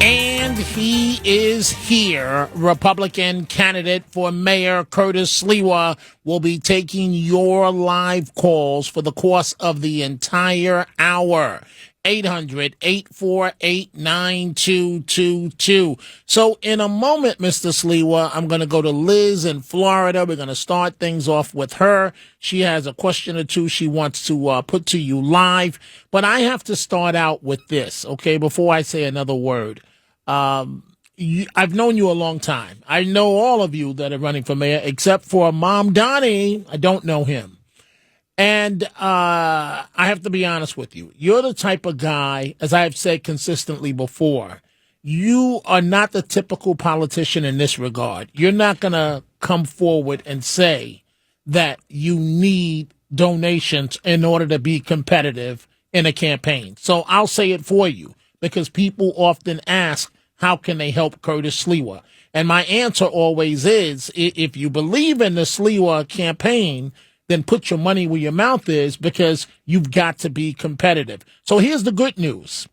And he is here. Republican candidate for mayor Curtis Sliwa will be taking your live calls for the course of the entire hour. 800-848-9222. So in a moment, Mr. Sliwa, I'm going to go to Liz in Florida. We're going to start things off with her. She has a question or two she wants to put to you live. But I have to start out with this, okay, before I say another word. I've known you a long time. I know all of you that are running for mayor, except for Mom Donnie. I don't know him. And I have to be honest with you. You're the type of guy, as I've said consistently before, you are not the typical politician in this regard. You're not going to come forward and say that you need donations in order to be competitive in a campaign. So I'll say it for you, because people often ask, how can they help Curtis Sliwa? And my answer always is, if you believe in the Sliwa campaign, then put your money where your mouth is, because you've got to be competitive. So here's the good news.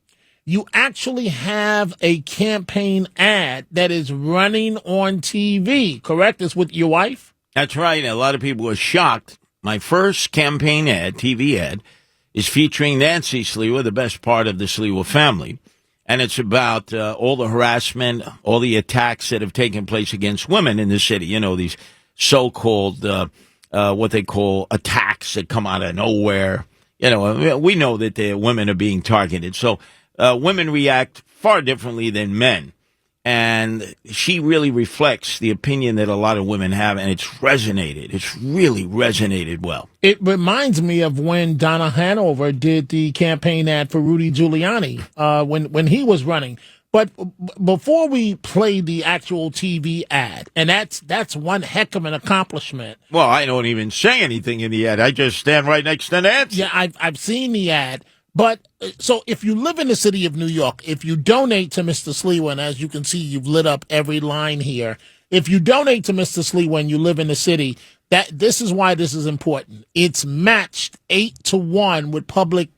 You actually have a campaign ad that is running on TV, correct? It's with your wife? That's right. A lot of people were shocked. My first campaign ad, TV ad, is featuring Nancy Sliwa, the best part of the Sliwa family. And it's about all the harassment, all the attacks that have taken place against women in the city. You know, these so-called what they call attacks that come out of nowhere. You know, we know that the women are being targeted. So women react far differently than men. And she really reflects the opinion that a lot of women have, and it's resonated. It's really resonated well. It reminds me of when Donna Hanover did the campaign ad for Rudy Giuliani when he was running. But before we play the actual TV ad, and that's one heck of an accomplishment. Well, I don't even say anything in the ad. I just stand right next to Nancy. Yeah, I've seen the ad. But so if you live in the city of New York, if you donate to Mr. Sliwa, and as you can see, you've lit up every line here. If you donate to Mr. Sliwa and you live in the city, this is why this is important. It's matched 8-1 with public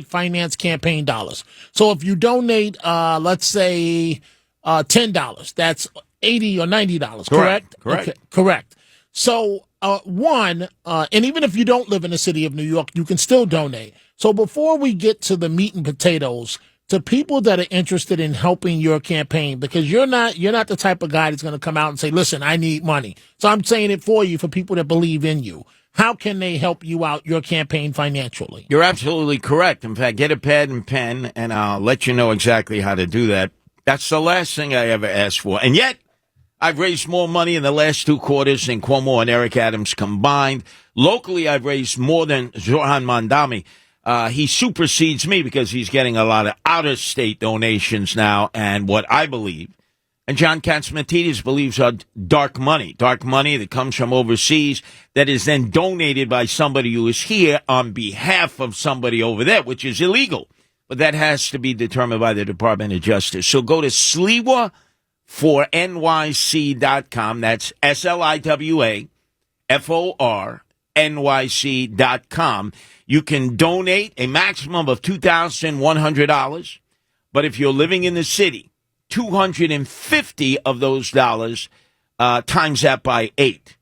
finance campaign dollars. So if you donate, let's say $10, that's $80 or $90. Correct? Correct. Okay, correct. So and even if you don't live in the city of New York, you can still donate. So before we get to the meat and potatoes, to people that are interested in helping your campaign, because you're not the type of guy that's going to come out and say, listen, I need money. So I'm saying it for you, for people that believe in you. How can they help you out, your campaign, financially? You're absolutely correct. In fact, get a pad and pen, and I'll let you know exactly how to do that. That's the last thing I ever asked for. And yet, I've raised more money in the last 2 quarters than Cuomo and Eric Adams combined. Locally, I've raised more than Zoran Mandami. He supersedes me because he's getting a lot of out-of-state donations now, and what I believe, and John Catsimatidis believes, are dark money that comes from overseas that is then donated by somebody who is here on behalf of somebody over there, which is illegal. But that has to be determined by the Department of Justice. So go to sliwa4nyc.com. That's SLIWA4NYC.com. You can donate a maximum of $2,100. But if you're living in the city, 250 of those dollars times that by 8.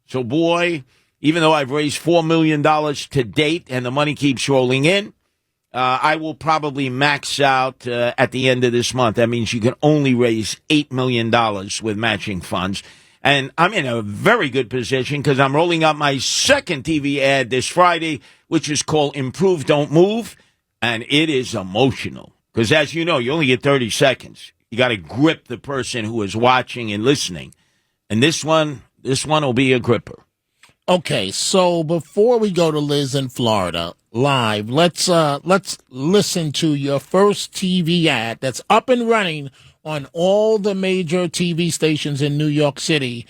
So, boy, even though I've raised $4 million to date and the money keeps rolling in, I will probably max out at the end of this month. That means you can only raise $8 million with matching funds. And I'm in a very good position because I'm rolling out my second TV ad this Friday, which is called Improve, Don't Move. And it is emotional because, as you know, you only get 30 seconds. You got to grip the person who is watching and listening. And this one will be a gripper. Okay, so before we go to Liz in Florida live, let's listen to your first TV ad that's up and running on all the major TV stations in New York City,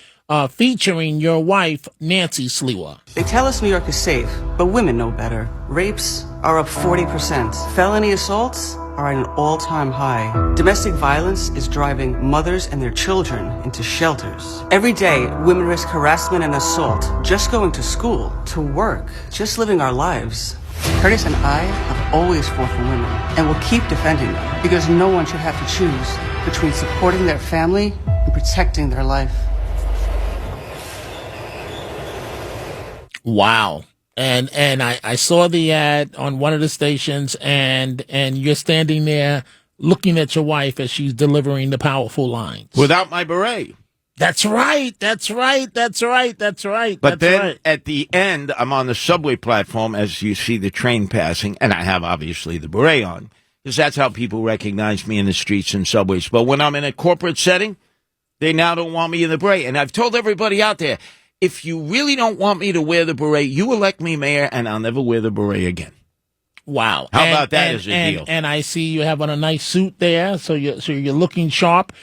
featuring your wife, Nancy Sliwa. They tell us New York is safe, but women know better. Rapes are up 40%. Felony assaults are at an all-time high. Domestic violence is driving mothers and their children into shelters. Every day, women risk harassment and assault just going to school, to work, just living our lives. Curtis and I have always fought for women and will keep defending them because no one should have to choose between supporting their family and protecting their life. Wow. And I saw the ad on one of the stations, and you're standing there looking at your wife as she's delivering the powerful lines. Without my beret. That's right. That's right. That's right. That's right. But that's then right. at the end, I'm on the subway platform as you see the train passing, and I have obviously the beret on, because that's how people recognize me in the streets and subways. But when I'm in a corporate setting, they now don't want me in the beret. And I've told everybody out there, if you really don't want me to wear the beret, you elect me mayor, and I'll never wear the beret again. Wow. How about that as a deal? And I see you have on a nice suit there, so you're looking sharp.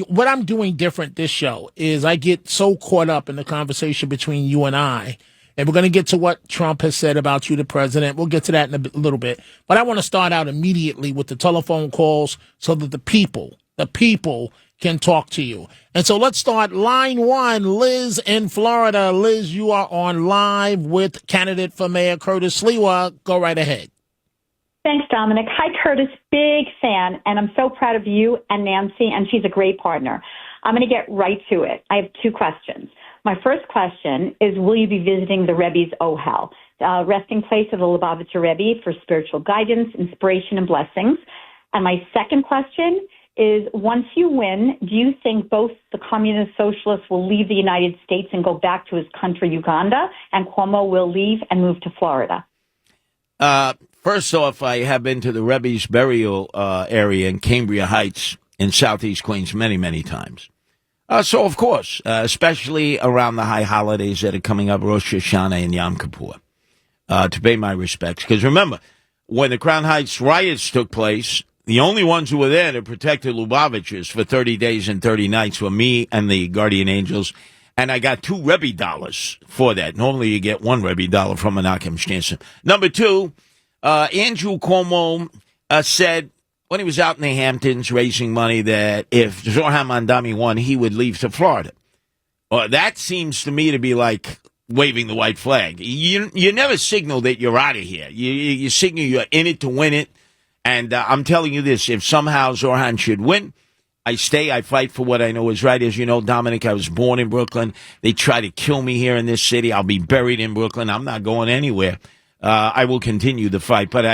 What I'm doing different this show is I get so caught up in the conversation between you and I, and we're going to get to what Trump has said about you, the president. We'll get to that in a little bit. But I want to start out immediately with the telephone calls so that the people can talk to you. And so let's start line one, Liz in Florida. Liz, you are on live with candidate for mayor Curtis Sliwa. Go right ahead. Thanks, Dominic. Hi, Curtis. Big fan, and I'm so proud of you and Nancy, and she's a great partner. I'm going to get right to it. I have two questions. My first question is, will you be visiting the Rebbe's Ohel, resting place of the Lubavitcher Rebbe for spiritual guidance, inspiration, and blessings? And my second question is, once you win, do you think both the communist socialists will leave the United States and go back to his country, Uganda, and Cuomo will leave and move to Florida? First off, I have been to the Rebbe's burial area in Cambria Heights in southeast Queens many, many times. So, of course, especially around the high holidays that are coming up, Rosh Hashanah and Yom Kippur, to pay my respects. Because remember, when the Crown Heights riots took place, the only ones who were there to protect the Lubavitchers for 30 days and 30 nights were me and the Guardian Angels. And I got $2 Rebbe dollars for that. Normally you get $1 Rebbe dollar from Menachem Shneerson. Number two, Andrew Cuomo said when he was out in the Hamptons raising money that if Zohar Mamdani won, he would leave to Florida. Well, that seems to me to be like waving the white flag. You never signal that you're out of here. You signal you're in it to win it. And I'm telling you this, if somehow Zohan should win, I stay, I fight for what I know is right. As you know, Dominic, I was born in Brooklyn. They try to kill me here in this city. I'll be buried in Brooklyn. I'm not going anywhere. I will continue the fight. But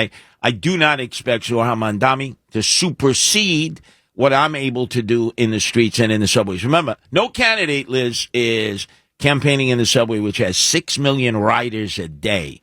I do not expect Zohar Mamdani to supersede what I'm able to do in the streets and in the subways. Remember, no candidate, Liz, is campaigning in the subway, which has 6 million riders a day.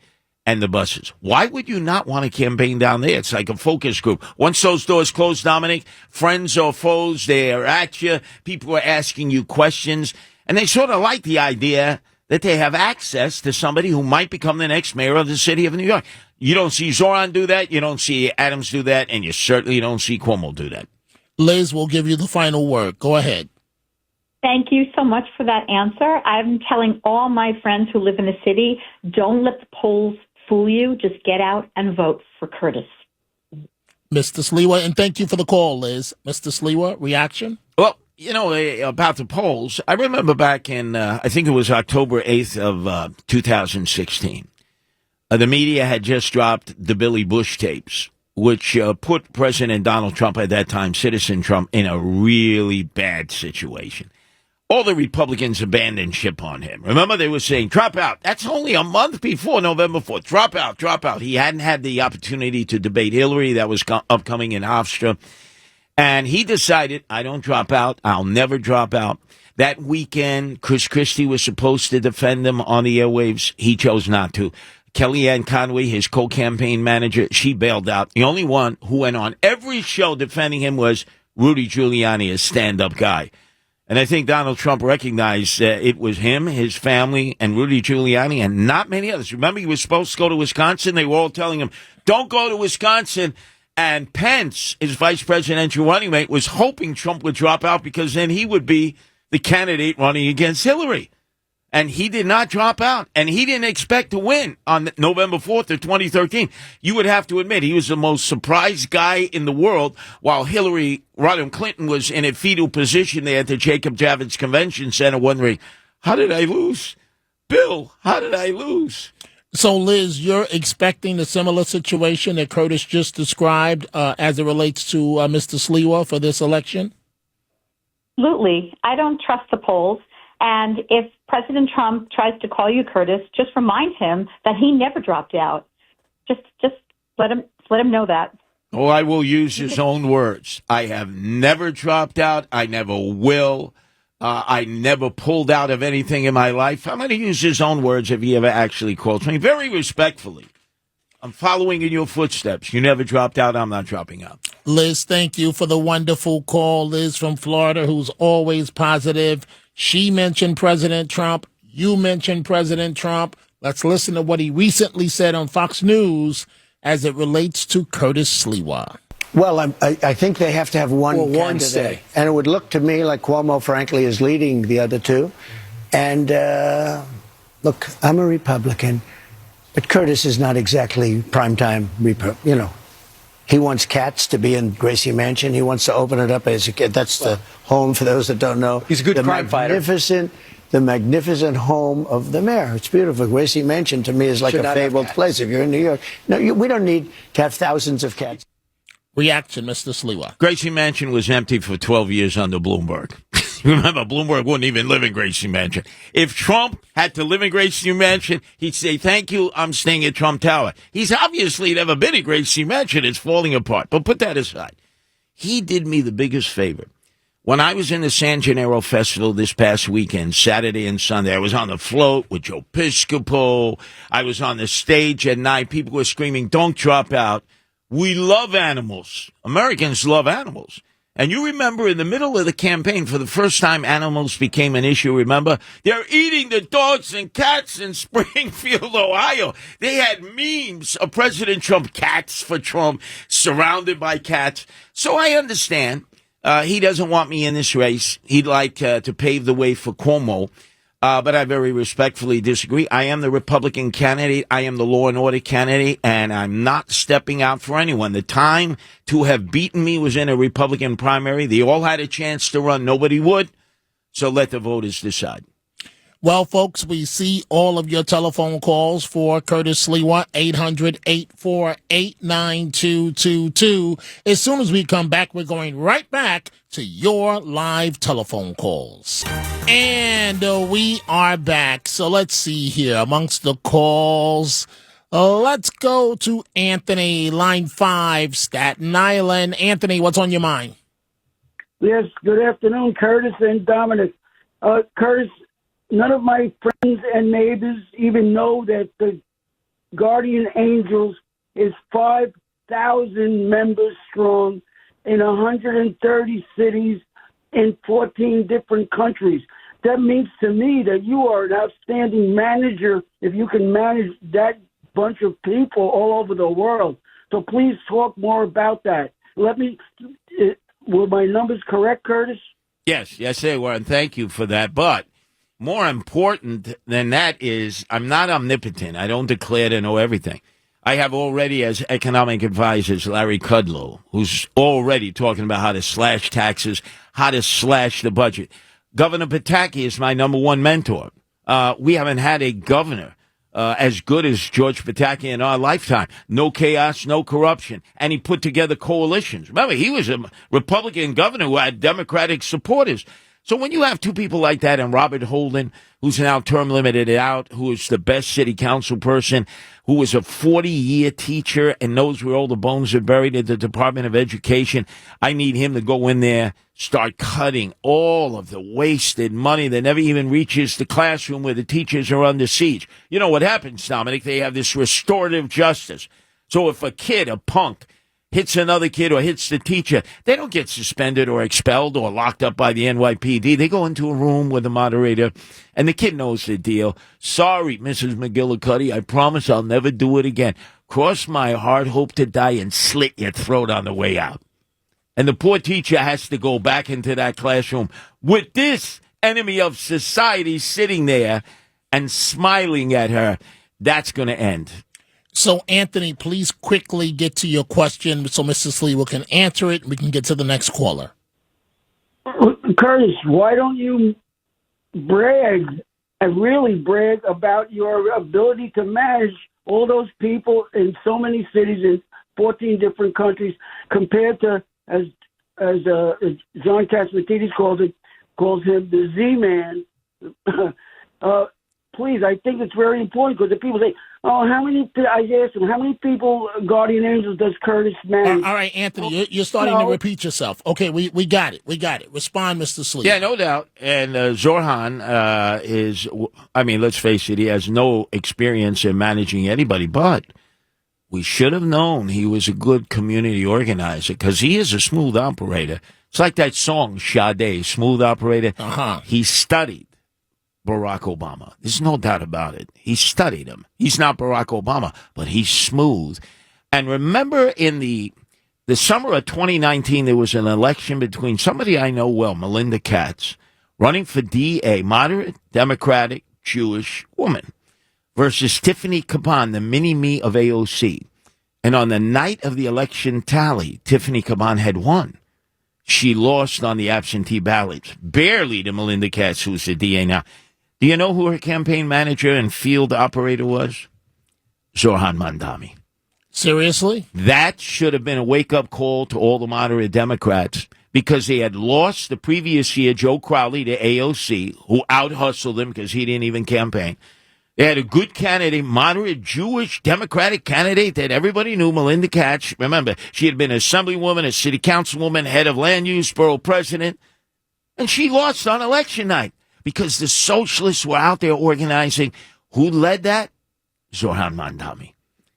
And the buses. Why would you not want to campaign down there? It's like a focus group. Once those doors close, Dominic, friends or foes, they're at you. People are asking you questions. And they sort of like the idea that they have access to somebody who might become the next mayor of the city of New York. You don't see Zoran do that. You don't see Adams do that. And you certainly don't see Cuomo do that. Liz will give you the final word. Go ahead. Thank you so much for that answer. I'm telling all my friends who live in the city, don't let the polls fool you. Just get out and vote for Curtis. Mr. Sliwa, and thank you for the call, Liz. Mr. Sliwa, reaction? Well, you know, about the polls, I remember back in, I think it was October 8th of 2016, the media had just dropped the Billy Bush tapes, which put President Donald Trump at that time, Citizen Trump, in a really bad situation. All the Republicans abandoned ship on him. Remember, they were saying, drop out. That's only a month before November 4th. Drop out, drop out. He hadn't had the opportunity to debate Hillary. That was upcoming in Hofstra. And he decided, I don't drop out. I'll never drop out. That weekend, Chris Christie was supposed to defend him on the airwaves. He chose not to. Kellyanne Conway, his co-campaign manager, she bailed out. The only one who went on every show defending him was Rudy Giuliani, a stand-up guy. And I think Donald Trump recognized it was him, his family, and Rudy Giuliani, and not many others. Remember, he was supposed to go to Wisconsin. They were all telling him, don't go to Wisconsin. And Pence, his vice presidential running mate, was hoping Trump would drop out because then he would be the candidate running against Hillary. And he did not drop out. And he didn't expect to win on November 4th of 2013. You would have to admit he was the most surprised guy in the world, while Rodham Clinton was in a fetal position there at the Jacob Javits Convention Center wondering, how did I lose? Bill, how did I lose? So, Liz, you're expecting a similar situation that Curtis just described as it relates to Mr. Sliwa for this election? Absolutely. I don't trust the polls. And if President Trump tries to call you, Curtis, just remind him that he never dropped out. Just let him know that. Oh, I will use his own words. I have never dropped out. I never will. I never pulled out of anything in my life. I'm going to use his own words if he ever actually calls me. Very respectfully. I'm following in your footsteps. You never dropped out. I'm not dropping out. Liz, thank you for the wonderful call. Liz from Florida, who's always positive. She mentioned President Trump. You mentioned President Trump. Let's listen to what he recently said on Fox News as it relates to Curtis Sliwa. Well, I think they have to have one candidate. Say. And it would look to me like Cuomo, frankly, is leading the other two. And look, I'm a Republican, but Curtis is not exactly primetime Republican. He wants cats to be in Gracie Mansion. He wants to open it up as a kid. That's the home, for those that don't know. He's a good crime fighter. The magnificent home of the mayor. It's beautiful. Gracie Mansion, to me, is like a fabled place. If you're in New York, no, we don't need to have thousands of cats. Reaction, Mr. Sliwa. Gracie Mansion was empty for 12 years under Bloomberg. Remember, Bloomberg wouldn't even live in Gracie Mansion. If Trump had to live in Gracie Mansion, he'd say, thank you, I'm staying at Trump Tower. He's obviously never been in Gracie Mansion. It's falling apart. But put that aside. He did me the biggest favor. When I was in the San Gennaro Festival this past weekend, Saturday and Sunday, I was on the float with Joe Piscopo. I was on the stage at night. People were screaming, don't drop out. We love animals. Americans love animals. And you remember in the middle of the campaign, for the first time, animals became an issue, remember? They're eating the dogs and cats in Springfield, Ohio. They had memes of President Trump, cats for Trump, surrounded by cats. So I understand. He doesn't want me in this race. He'd like to pave the way for Cuomo. But I very respectfully disagree. I am the Republican candidate. I am the law and order candidate, and I'm not stepping out for anyone. The time to have beaten me was in a Republican primary. They all had a chance to run. Nobody would. So let the voters decide. Well, folks, we see all of your telephone calls for Curtis Sliwa, 800-848-9222. As soon as we come back, we're going right back to your live telephone calls. And we are back. So let's see here. Amongst the calls, let's go to Anthony, line 5, Staten Island. Anthony, what's on your mind? Yes, good afternoon, Curtis and Dominic. Curtis, none of my friends and neighbors even know that the Guardian Angels is 5,000 members strong in 130 cities in 14 different countries. That means to me that you are an outstanding manager if you can manage that bunch of people all over the world. So please talk more about that. Were my numbers correct, Curtis? Yes, they were, and thank you for that. But more important than that is I'm not omnipotent. I don't declare to know everything. I have already as economic advisors Larry Kudlow, who's already talking about how to slash taxes, how to slash the budget. Governor Pataki is my number one mentor. We haven't had a governor as good as George Pataki in our lifetime. No chaos, no corruption. And he put together coalitions. Remember, he was a Republican governor who had Democratic supporters. So when you have two people like that, and Robert Holden, who's now term limited out, who is the best city council person, who was a 40-year teacher and knows where all the bones are buried at the Department of Education, I need him to go in there, start cutting all of the wasted money that never even reaches the classroom where the teachers are under siege. You know what happens, Dominic? They have this restorative justice. So if a kid, a punk, hits another kid or hits the teacher, they don't get suspended or expelled or locked up by the NYPD. They go into a room with the moderator, and the kid knows the deal. Sorry, Mrs. McGillicuddy, I promise I'll never do it again. Cross my heart, hope to die, and slit your throat on the way out. And the poor teacher has to go back into that classroom with this enemy of society sitting there and smiling at her. That's going to end. So, Anthony, please quickly get to your question so Mr. Sliwa can answer it and we can get to the next caller. Curtis, why don't you brag and really brag about your ability to manage all those people in so many cities in 14 different countries, compared to, as John Catsimatidis calls him, the Z-Man. Please, I think it's very important, because the people say, "Oh, I asked him, how many people, Guardian Angels, does Curtis manage?" All right, Anthony, you're starting to repeat yourself. Okay, we got it. We got it. Respond, Mr. Sliwa. Yeah, no doubt. And Zorhan let's face it, he has no experience in managing anybody, but we should have known he was a good community organizer, because he is a smooth operator. It's like that song, Sade, Smooth Operator. He studied Barack Obama. There's no doubt about it. He studied him. He's not Barack Obama, but he's smooth. And remember, in the summer of 2019, there was an election between somebody I know well, Melinda Katz, running for DA, moderate, Democratic, Jewish woman, versus Tiffany Caban, the mini-me of AOC. And on the night of the election tally, Tiffany Caban had won. She lost on the absentee ballots, barely to Melinda Katz, who's the DA now. Do you know who her campaign manager and field operator was? Zohran Mamdani. Seriously? That should have been a wake-up call to all the moderate Democrats, because they had lost the previous year Joe Crowley to AOC, who out-hustled him because he didn't even campaign. They had a good candidate, moderate Jewish Democratic candidate that everybody knew, Melinda Katz. Remember, she had been an assemblywoman, a city councilwoman, head of land use, borough president, and she lost on election night because the socialists were out there organizing. Who led that? Zohran Mamdani.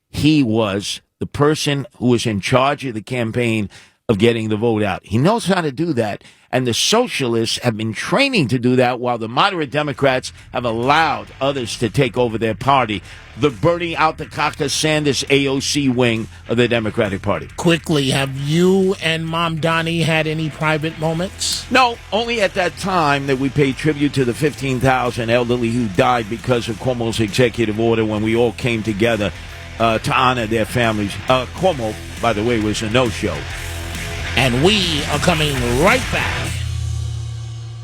He was the person who was in charge of the campaign of getting the vote out. He knows how to do that, and the socialists have been training to do that, while the moderate Democrats have allowed others to take over their party, the Bernie out the Caucus Sanders AOC wing of the Democratic Party. Quickly, have you and Mamdani had any private moments? No, only at that time that we paid tribute to the 15,000 elderly who died because of Cuomo's executive order, when we all came together to honor their families. Cuomo, by the way, was a no-show. And we are coming right back.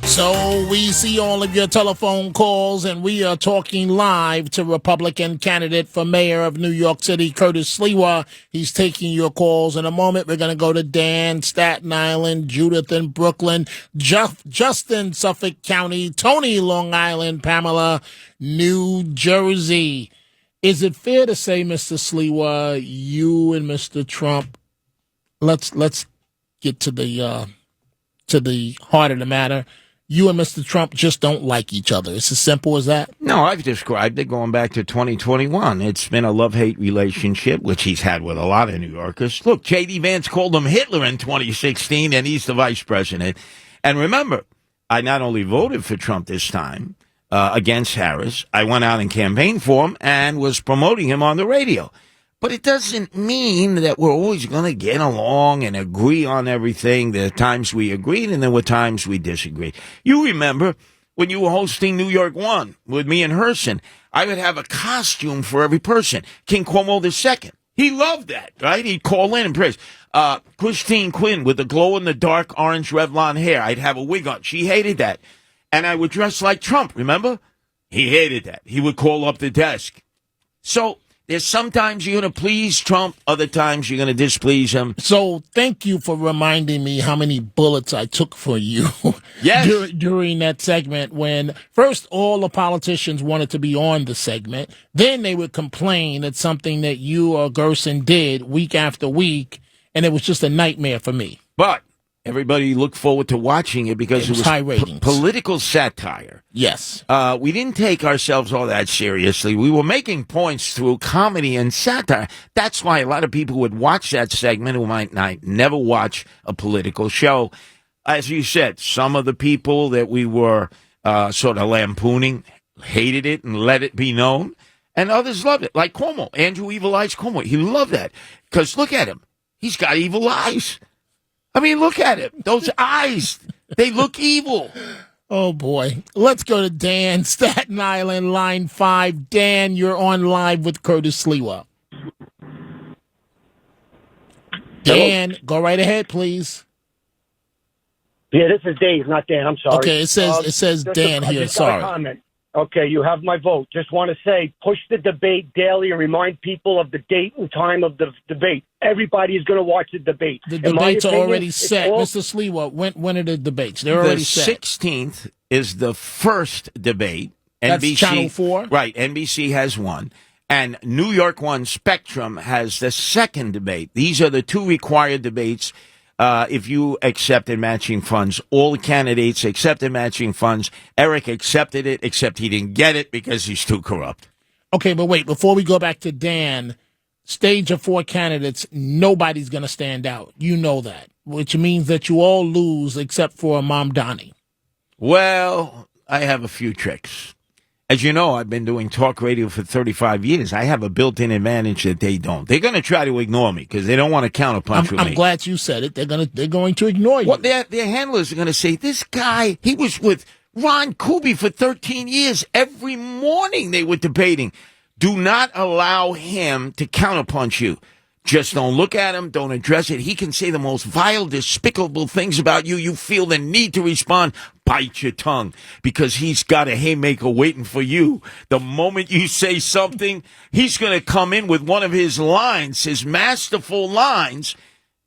So we see all of your telephone calls, and we are talking live to Republican candidate for mayor of New York City, Curtis Sliwa. He's taking your calls in a moment. We're going to go to Dan, Staten Island, Judith in Brooklyn, Justin, Suffolk County, Tony, Long Island, Pamela, New Jersey. Is it fair to say, Mr. Sliwa, you and Mr. Trump, let's get to the heart of the matter. You and Mr. Trump just don't like each other. It's as simple as that? No, I've described it going back to 2021. It's been a love-hate relationship, which he's had with a lot of New Yorkers. Look, J.D. Vance called him Hitler in 2016, and he's the vice president. And remember, I not only voted for Trump this time against Harris, I went out and campaigned for him and was promoting him on the radio. But it doesn't mean that we're always going to get along and agree on everything. There are times we agreed, and there were times we disagreed. You remember when you were hosting New York One with me and Herson, I would have a costume for every person. King Cuomo II. He loved that, right? He'd call in and praise. Christine Quinn with the glow-in-the-dark orange Revlon hair. I'd have a wig on. She hated that. And I would dress like Trump, remember? He hated that. He would call up the desk. So there's sometimes you're going to please Trump, other times you're going to displease him. So thank you for reminding me how many bullets I took for you yes. during that segment, when first all the politicians wanted to be on the segment. Then they would complain at something that you or Gerson did week after week, and it was just a nightmare for me. But everybody looked forward to watching it because it was high ratings. Political satire. Yes. We didn't take ourselves all that seriously. We were making points through comedy and satire. That's why a lot of people would watch that segment who might not never watch a political show. As you said, some of the people that we were sort of lampooning hated it and let it be known, and others loved it, like Cuomo, Andrew Evil Eyes Cuomo. He loved that because look at him. He's got evil eyes. I mean, look at him. Those eyes, they look evil. Oh, boy. Let's go to Dan, Staten Island, line 5. Dan, you're on live with Curtis Sliwa. Dan, go right ahead, please. Yeah, this is Dave, not Dan. I'm sorry. Okay, it says Dan here. Sorry. Okay, you have my vote. Just want to say, push the debate daily and remind people of the date and time of the debate. Everybody is going to watch the debate. The debates are already set. Mr. Sliwa, when are the debates? They're already set. The 16th is the first debate. That's NBC, Channel 4? Right, NBC has one. And New York One Spectrum has the second debate. These are the two required debates. If you accepted matching funds, all the candidates accepted matching funds. Eric accepted it, except he didn't get it because he's too corrupt. Okay, but wait, before we go back to Dan, stage of 4 candidates, nobody's going to stand out. You know that, which means that you all lose except for Mom Donnie. Well, I have a few tricks. As you know, I've been doing talk radio for 35 years. I have a built-in advantage that they don't. They're going to try to ignore me because they don't want to counterpunch with me. I'm glad you said it. They're going to ignore you. Well, their handlers are going to say, this guy, he was with Ron Kuby for 13 years. Every morning they were debating. Do not allow him to counterpunch you. Just don't look at him. Don't address it. He can say the most vile, despicable things about you. You feel the need to respond. Bite your tongue because he's got a haymaker waiting for you. The moment you say something, he's going to come in with one of his lines, his masterful lines,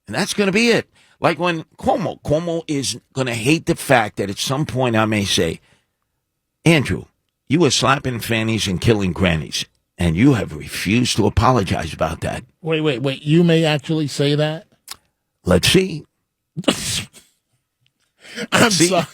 and that's going to be it. Like when Cuomo is going to hate the fact that at some point I may say, Andrew, you were slapping fannies and killing grannies. And you have refused to apologize about that. Wait. You may actually say that? Let's see. I'm sorry.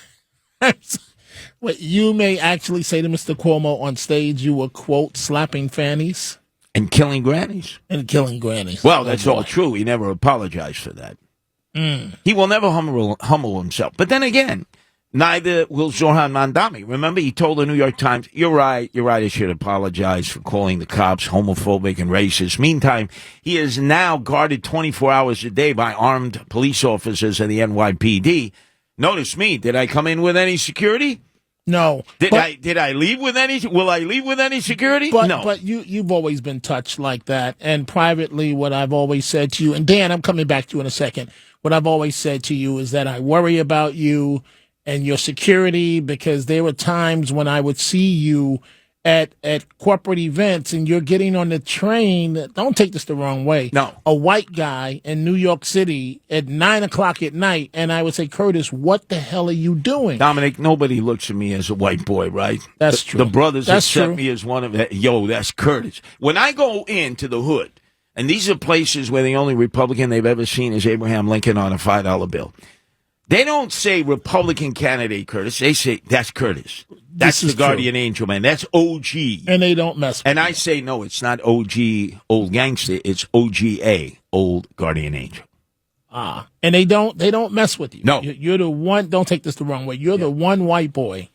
Wait, you may actually say to Mr. Cuomo on stage you were, quote, slapping fannies? And killing grannies. Well, that's all true. He never apologized for that. He will never humble himself. But then again, neither will Zohran Mandami. Remember, he told the New York Times, you're right, I should apologize for calling the cops homophobic and racist. Meantime, he is now guarded 24 hours a day by armed police officers of the NYPD. Notice me. Did I come in with any security? No. Did I leave with any? Will I leave with any security? No. But you've always been touched like that. And privately, what I've always said to you, and Dan, I'm coming back to you in a second. What I've always said to you is that I worry about you and your security, because there were times when I would see you at corporate events and you're getting on the train. Don't take this the wrong way. No. A white guy in New York City at 9:00 at night, and I would say, Curtis, what the hell are you doing? Dominic, nobody looks at me as a white boy, right? That's true. The brothers That's accept true. me as one of them. Yo, that's Curtis. When I go into the hood, and these are places where the only Republican they've ever seen is Abraham Lincoln on a $5 bill. They don't say Republican candidate Curtis. They say, that's Curtis. That's the guardian angel, man. That's OG. And they don't mess with And I say, no, it's not OG, old gangster. It's OGA, old guardian angel. And they don't mess with you. No. You're the one, don't take this the wrong way. You're the one white boy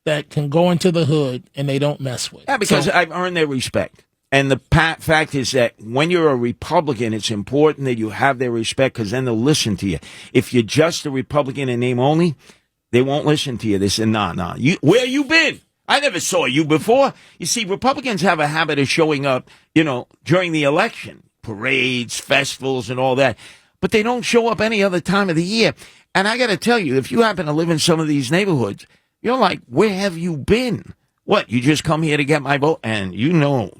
that can go into the hood and they don't mess with. Yeah, because I've earned their respect. And the fact is that when you're a Republican, it's important that you have their respect, because then they'll listen to you. If you're just a Republican in name only, they won't listen to you. They say, nah. Where you been? I never saw you before. You see, Republicans have a habit of showing up, during the election, parades, festivals, and all that. But they don't show up any other time of the year. And I got to tell you, if you happen to live in some of these neighborhoods, you're like, where have you been? What, you just come here to get my vote? And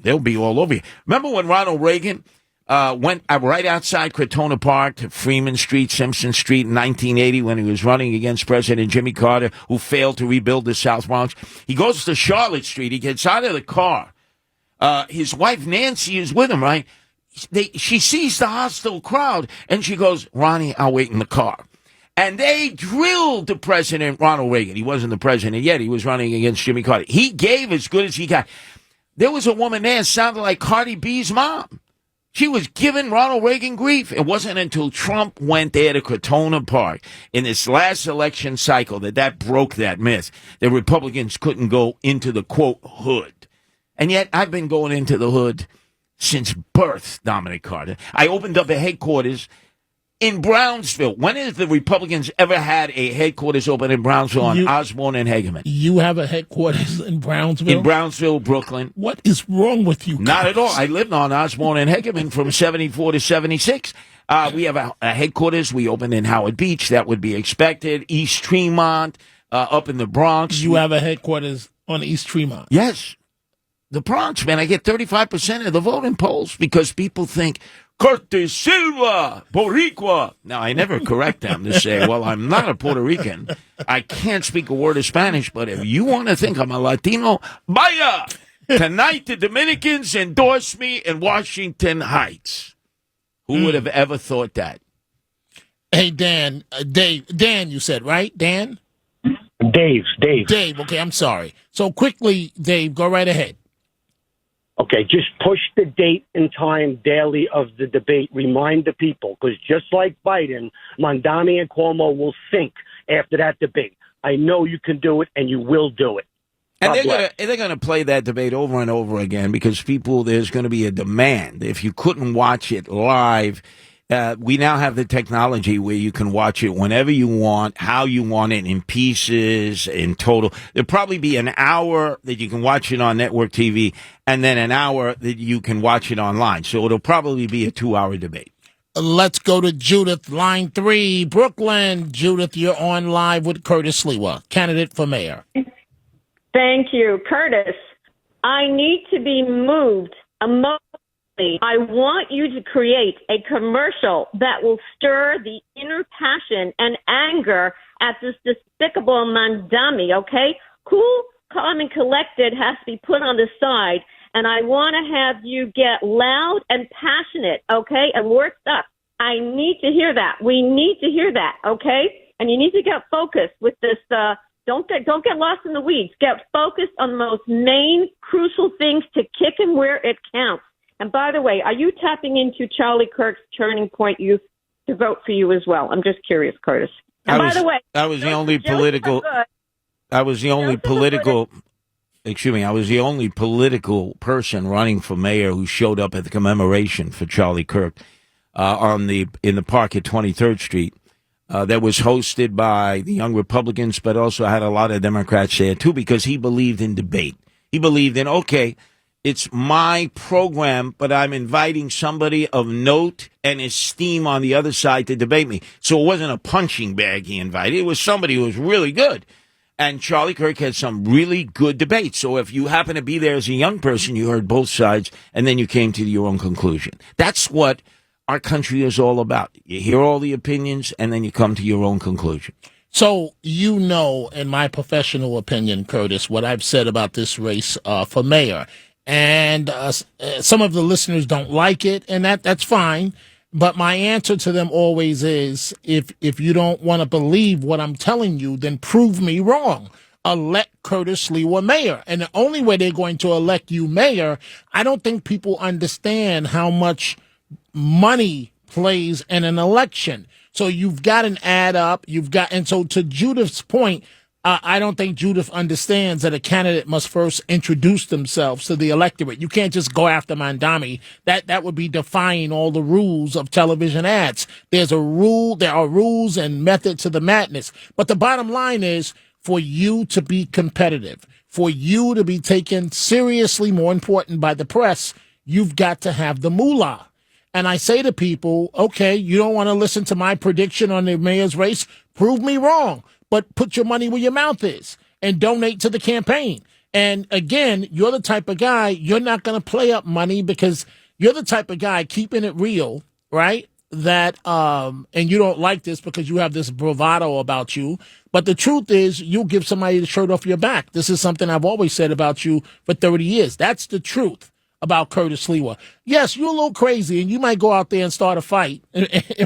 they'll be all over you. Remember when Ronald Reagan went right outside Crotona Park to Freeman Street, Simpson Street in 1980 when he was running against President Jimmy Carter, who failed to rebuild the South Bronx? He goes to Charlotte Street. He gets out of the car. His wife, Nancy, is with him, right? She sees the hostile crowd, and she goes, Ronnie, I'll wait in the car. And they drilled the president, Ronald Reagan. He wasn't the president yet. He was running against Jimmy Carter. He gave as good as he got. There was a woman there sounded like Cardi B's mom. She was giving Ronald Reagan grief. It wasn't until Trump went there to Crotona Park in this last election cycle that broke that myth. The Republicans couldn't go into the, quote, hood. And yet I've been going into the hood since birth, Dominic Carter. I opened up a headquarters in Brownsville. When has the Republicans ever had a headquarters open in Brownsville on Osborne and Hagerman? You have a headquarters in Brownsville? In Brownsville, Brooklyn. What is wrong with you? Not at all. I lived on Osborne and Hagerman from 74 to 76. We have a headquarters. We opened in Howard Beach. That would be expected. East Tremont, up in the Bronx. You have a headquarters On East Tremont. Yes. The Bronx, man. I get 35% of the vote in polls because people think, Curtis Silva, Boricua. Now, I never correct them to say, well, I'm not a Puerto Rican. I can't speak a word of Spanish, but if you want to think I'm a Latino, vaya! Tonight, the Dominicans endorse me in Washington Heights. Who would have ever thought that? Hey, Dan, Dan, you said, right? Dan? Dave. Dave, okay, I'm sorry. So quickly, Dave, go right ahead. Okay, just push the date and time daily of the debate. Remind the people, because just like Biden, Mondani and Cuomo will sink after that debate. I know you can do it, and you will do it. And they're gonna play that debate over and over again because there's going to be a demand. If you couldn't watch it live, we now have the technology where you can watch it whenever you want, how you want it, in pieces, in total. There'll probably be an hour that you can watch it on network TV, and then an hour that you can watch it online. So it'll probably be a 2-hour debate. Let's go to Judith, line 3, Brooklyn. Judith, you're on live with Curtis Sliwa, candidate for mayor. Thank you, Curtis. I need to be moved emotionally. I want you to create a commercial that will stir the inner passion and anger at this despicable Mondami, okay? Cool, calm, and collected has to be put on the side, and I want to have you get loud and passionate, okay, and worked up. I need to hear that. We need to hear that, okay? And you need to get focused with this. Don't get lost in the weeds. Get focused on the most main crucial things to kick him where it counts. And by the way, are you tapping into Charlie Kirk's Turning Point Youth to vote for you as well? I'm just curious, Curtis. And by the way, I was the only political. I was the only political. Excuse me. I was the only political person running for mayor who showed up at the commemoration for Charlie Kirk in the park at 23rd Street. That was hosted by the Young Republicans, but also had a lot of Democrats there, too, because he believed in debate. He believed in, okay, it's my program, but I'm inviting somebody of note and esteem on the other side to debate me. So it wasn't a punching bag he invited. It was somebody who was really good. And Charlie Kirk had some really good debates. So if you happen to be there as a young person, you heard both sides, and then you came to your own conclusion. That's what our country is all about. You hear all the opinions, and then you come to your own conclusion. So, you know, in my professional opinion, Curtis, what I've said about this race for mayor. And some of the listeners don't like it, and that's fine. But my answer to them always is, if you don't want to believe what I'm telling you, then prove me wrong. Elect Curtis Sliwa mayor. And the only way they're going to elect you mayor, I don't think people understand how much money plays in an election. So you've got an add up. And so to Judith's point, I don't think Judith understands that a candidate must first introduce themselves to the electorate. You can't just go after Mondami. That would be defying all the rules of television ads. There are rules and method to the madness. But the bottom line is, for you to be competitive, for you to be taken seriously, more important by the press, you've got to have the moolah. And I say to people, okay, you don't want to listen to my prediction on the mayor's race? Prove me wrong, but put your money where your mouth is and donate to the campaign. And again, you're the type of guy, you're not going to play up money because you're the type of guy keeping it real, right? That, and you don't like this because you have this bravado about you. But the truth is, you'll give somebody the shirt off your back. This is something I've always said about you for 30 years. That's the truth about Curtis Sliwa. Yes, you're a little crazy, and you might go out there and start a fight.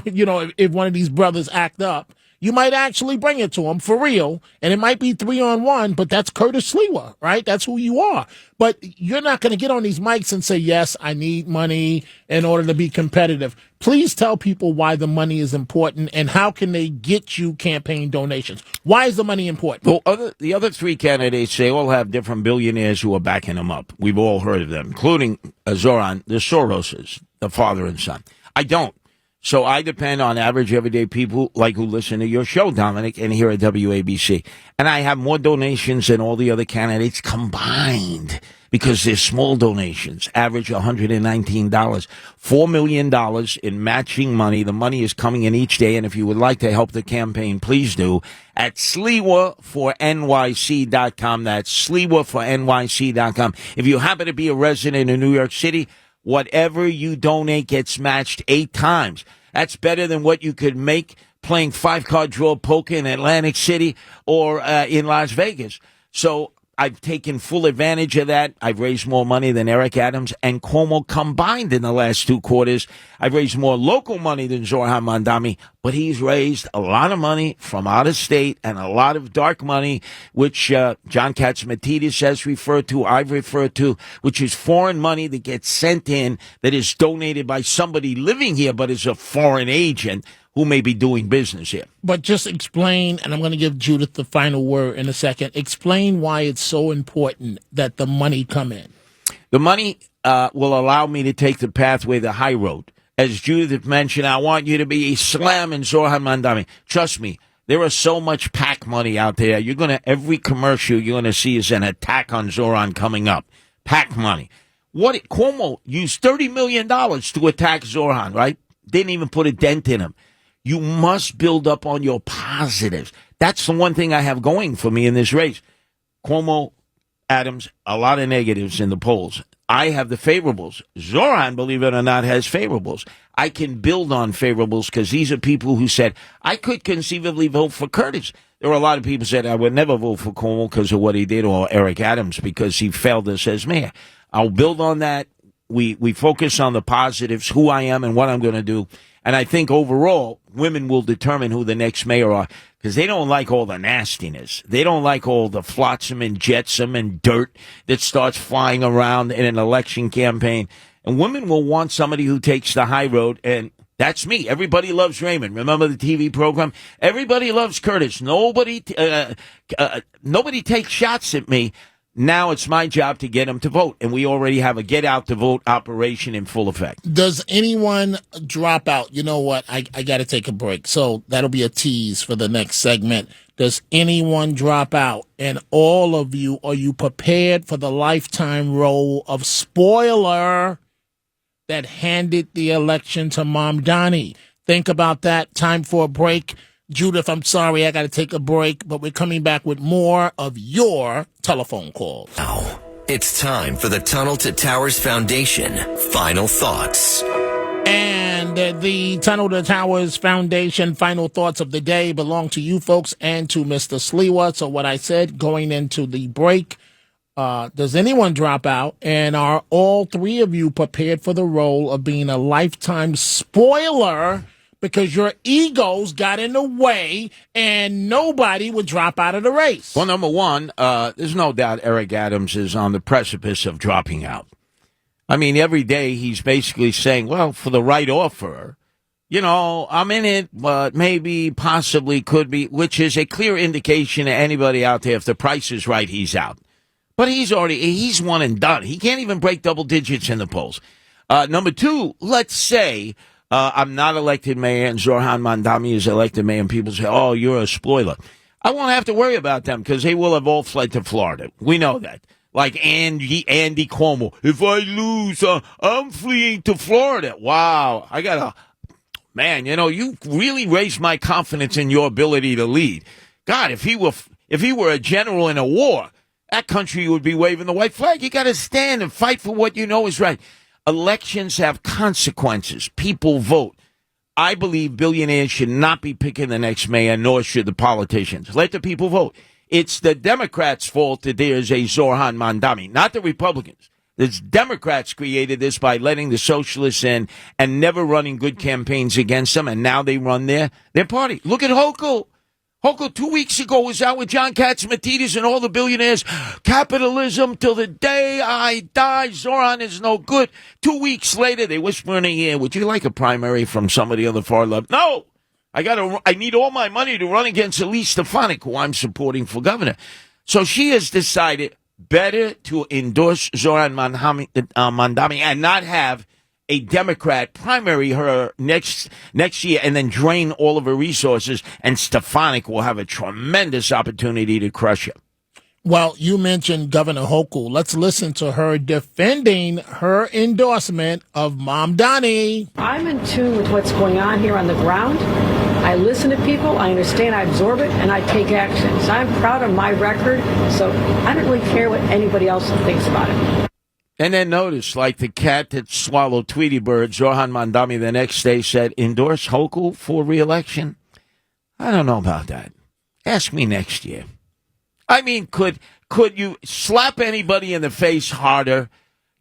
You know, if one of these brothers act up, you might actually bring it to him for real, and it might be 3-on-1, but that's Curtis Sliwa, right? That's who you are. But you're not going to get on these mics and say, yes, I need money in order to be competitive. Please tell people why the money is important and how can they get you campaign donations. Why is the money important? Well, the other three candidates, they all have different billionaires who are backing them up. We've all heard of them, including Zoran, the Soroses, the father and son. I don't. So I depend on average everyday people like who listen to your show, Dominic, and here at WABC. And I have more donations than all the other candidates combined because they're small donations, average $119, $4 million in matching money. The money is coming in each day. And if you would like to help the campaign, please do at sliwa4nyc.com. That's sliwa4nyc.com. If you happen to be a resident in New York City, whatever you donate gets matched 8 times. That's better than what you could make playing 5-card draw poker in Atlantic City or in Las Vegas. So I've taken full advantage of that. I've raised more money than Eric Adams and Cuomo combined in the last 2 quarters. I've raised more local money than Zoran Mandami, but he's raised a lot of money from out of state and a lot of dark money, which John Katsimatidis has referred to, I've referred to, which is foreign money that gets sent in that is donated by somebody living here but is a foreign agent who may be doing business here. But just explain, and I'm going to give Judith the final word in a second, explain why it's so important that the money come in. The money will allow me to take the pathway, the high road. As Judith mentioned, I want you to be slamming Zoran Mandami. Trust me, there is so much PAC money out there. Every commercial you're going to see is an attack on Zoran coming up. PAC money. Cuomo used $30 million to attack Zoran, right? Didn't even put a dent in him. You must build up on your positives. That's the one thing I have going for me in this race. Cuomo, Adams, a lot of negatives in the polls. I have the favorables. Zoran, believe it or not, has favorables. I can build on favorables because these are people who said, I could conceivably vote for Curtis. There were a lot of people who said, I would never vote for Cuomo because of what he did, or Eric Adams because he failed us as mayor. I'll build on that. We focus on the positives, who I am and what I'm going to do. And I think overall, women will determine who the next mayor are because they don't like all the nastiness. They don't like all the flotsam and jetsam and dirt that starts flying around in an election campaign. And women will want somebody who takes the high road, and that's me. Everybody loves Raymond. Remember the TV program? Everybody loves Curtis. Nobody takes shots at me. Now it's my job to get them to vote, and we already have a get-out-to-vote operation in full effect. Does anyone drop out? You know what? I got to take a break, so that'll be a tease for the next segment. Does anyone drop out? And all of you, are you prepared for the lifetime role of spoiler that handed the election to Mamdani? Think about that. Time for a break. Judith, I'm sorry, I got to take a break, but we're coming back with more of your telephone calls. Now, it's time for the Tunnel to Towers Foundation Final Thoughts. And the Tunnel to Towers Foundation final thoughts of the day belong to you folks and to Mr. Sliwa. So what I said going into the break, does anyone drop out? And are all 3 of you prepared for the role of being a lifetime spoiler because your egos got in the way and nobody would drop out of the race? Well, number one, there's no doubt Eric Adams is on the precipice of dropping out. I mean, every day he's basically saying, well, for the right offer, I'm in it, but maybe, possibly, could be, which is a clear indication to anybody out there if the price is right, he's out. But he's one and done. He can't even break double digits in the polls. Number 2, let's say I'm not elected mayor and Zoran Mandami is elected mayor and people say, oh, you're a spoiler. I won't have to worry about them because they will have all fled to Florida. We know that. Like Andy Cuomo. If I lose, I'm fleeing to Florida. Wow. Man, you really raised my confidence in your ability to lead. God, if he were a general in a war, that country would be waving the white flag. You got to stand and fight for what you know is right. Elections have consequences. People vote. I believe billionaires should not be picking the next mayor, nor should the politicians. Let the people vote. It's the Democrats' fault that there's a Zoran Mandami, not the Republicans. The Democrats created this by letting the Socialists in and never running good campaigns against them, and now they run their party. Look at Hochul. Hochul 2 weeks ago was out with John Katsimatidis and all the billionaires. Capitalism till the day I die. Zoran is no good. 2 weeks later, they whisper in the ear, would you like a primary from somebody on the far left? No! I need all my money to run against Elise Stefanik, who I'm supporting for governor. So she has decided better to endorse Zoran Mandami and not have a Democrat primary her next year and then drain all of her resources, and Stefanik will have a tremendous opportunity to crush her. Well, you mentioned Governor Hochul. Let's listen to her defending her endorsement of Mom Donnie. I'm in tune with what's going on here on the ground. I listen to people, I understand, I absorb it, and I take action. So I'm proud of my record, so I don't really care what anybody else thinks about it. And then notice, like the cat that swallowed Tweety Bird, Zohan Mandami the next day said, endorse Hochul for re-election? I don't know about that. Ask me next year. I mean, could you slap anybody in the face harder?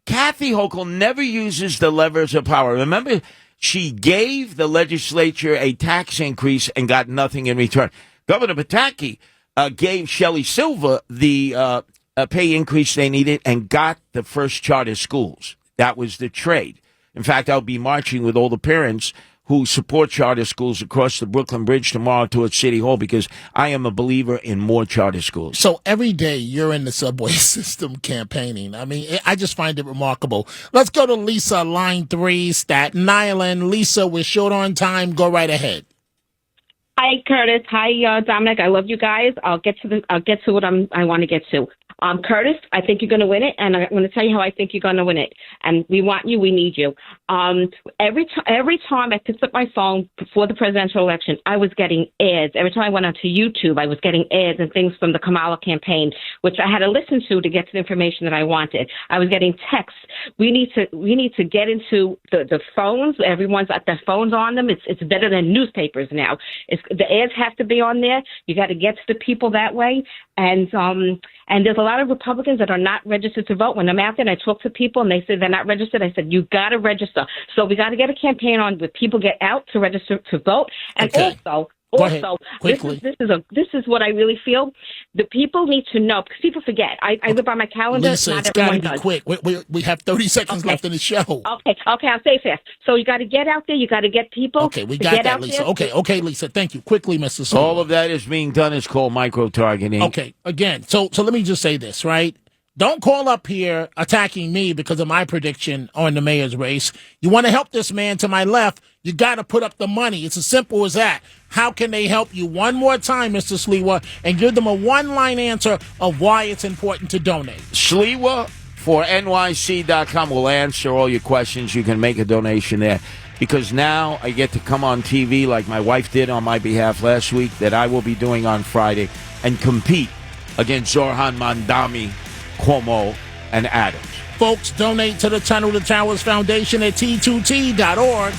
Kathy Hochul never uses the levers of power. Remember, she gave the legislature a tax increase and got nothing in return. Governor Pataki gave Shelley Silver the pay increase they needed and got the first charter schools. That was the trade. In fact, I'll be marching with all the parents who support charter schools across the Brooklyn Bridge tomorrow towards City Hall, because I am a believer in more charter schools. So every day you're in the subway system campaigning. I mean, I just find it remarkable. Let's go to Lisa, line 3, Staten Island. Lisa, we're short on time. Go right ahead. Hi, Curtis. Hi, Dominic. I love you guys. I'll get to what I want to get to. Curtis, I think you're going to win it, and I'm going to tell you how I think you're going to win it. And we want you. We need you. Every time I picked up my phone before the presidential election, I was getting ads. Every time I went onto YouTube, I was getting ads and things from the Kamala campaign, which I had to listen to get to the information that I wanted. I was getting texts. We need to get into the phones. Everyone's got their phones on them. It's better than newspapers now. The ads have to be on there. You got to get to the people that way. And there's a lot of Republicans that are not registered to vote. When I'm out there and I talk to people and they say they're not registered, I said, you got to register. So we got to get a campaign on where people get out to register to vote. And okay. Also, this is what I really feel. The people need to know, because people forget. I live by my calendar. Lisa, not it's got to everyone be does. quick. We have 30 seconds left in the show. Okay, I'll say fast. So you got to get out there. You got to get people. Okay, we got that, Lisa. Okay, Lisa. Thank you. Quickly, Mr. Sliwa. All of that is being done is called micro-targeting. Okay, again, so let me just say this, right? Don't call up here attacking me because of my prediction on the mayor's race. You want to help this man to my left, you got to put up the money. It's as simple as that. How can they help you? One more time, Mr. Sliwa, and give them a one-line answer of why it's important to donate. Sliwa for NYC.com will answer all your questions. You can make a donation there. Because now I get to come on TV like my wife did on my behalf last week, that I will be doing on Friday, and compete against Zohan Mandami, Cuomo, and Adams. Folks, donate to the Tunnel to Towers Foundation at T2T.org.